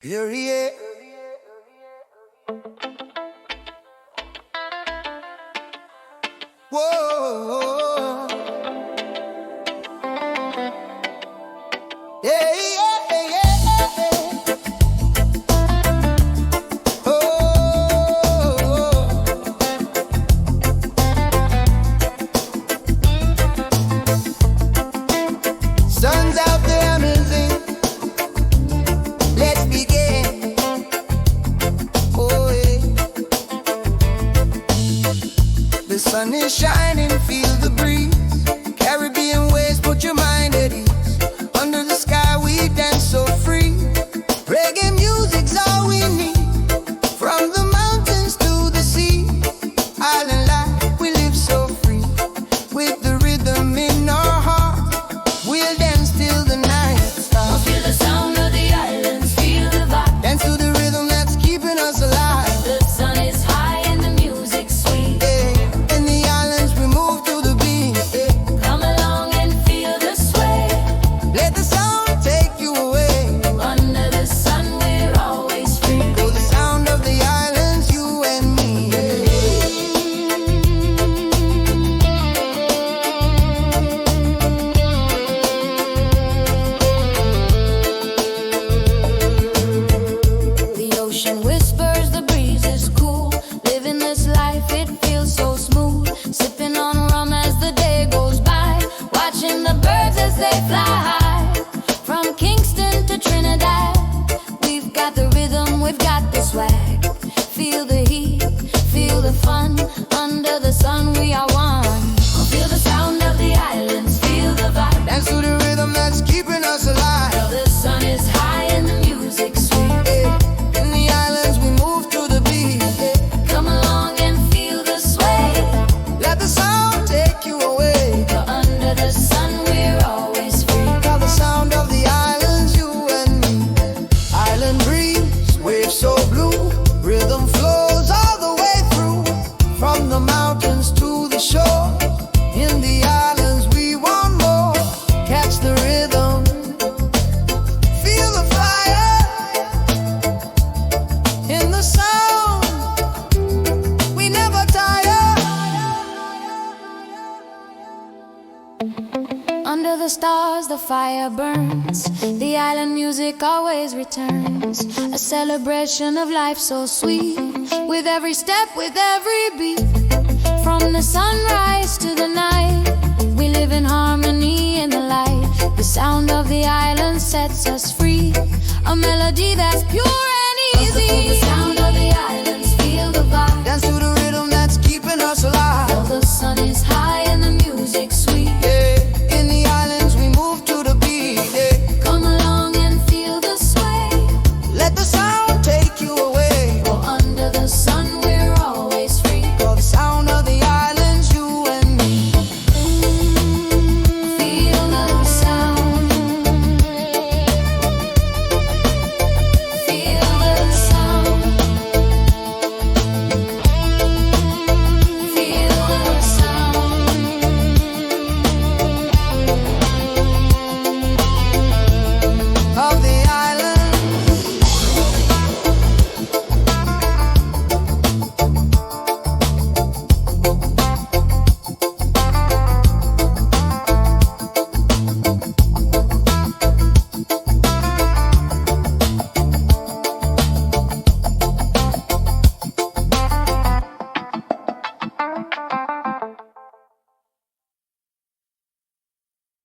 Period. Whoa. Yeah, yeah, yeah, yeah. Oh. Sun's out there amazing. Let's begin. Oh, yeah. The sun is shining, feel the breeze. Caribbean waves, put your mind at ease. Under the sky we dance so free. Reggae music's all we need. From the mountains to the sea. Island life, we live so free. With the rhythm in our heart, we'll dance till the night starts. Feel the sound of the islands, feel the vibe. Dance to the rhythm that's keeping us alive. The sun is high and the music's sweet. Yeah. In the islands we move to the beat. Yeah. Come along and feel the sway. Let the sound take you away. Under the sun we're always free. Feel the sound of the islands, you and me. The ocean whispers, the breeze is cool. Living this life, it feels so smooth. Sipping on rum as the day goes by. Watching the birds as they fly high. From Kingston to Trinidad, we've got the rhythm, we've got the swag. Feel the heat, feel the fun. Under the sun we are one. Feel the sound of the islands, feel the vibe. Dance to the rhythm that's keeping us alive. Till the sun is high and the music's sweet. Yeah. In the islands we move to the beat. Yeah. Come along and feel the sway. Let the sound take you away. For under the sun we're always free. Got the sound of the islands, you and me. Island breeze, waves so blue. Rhythm flows all the way through. From the mountains to the shore. In the islands we want more. Catch the rhythm. Feel the fire. In the sound. We never tire. Under the stars the fire burns. The island music always returns. A celebration of life so sweet. With every step, with every beat. From the sunrise to the night, we live in harmony in the light. The sound of the island sets us free. A melody that's pure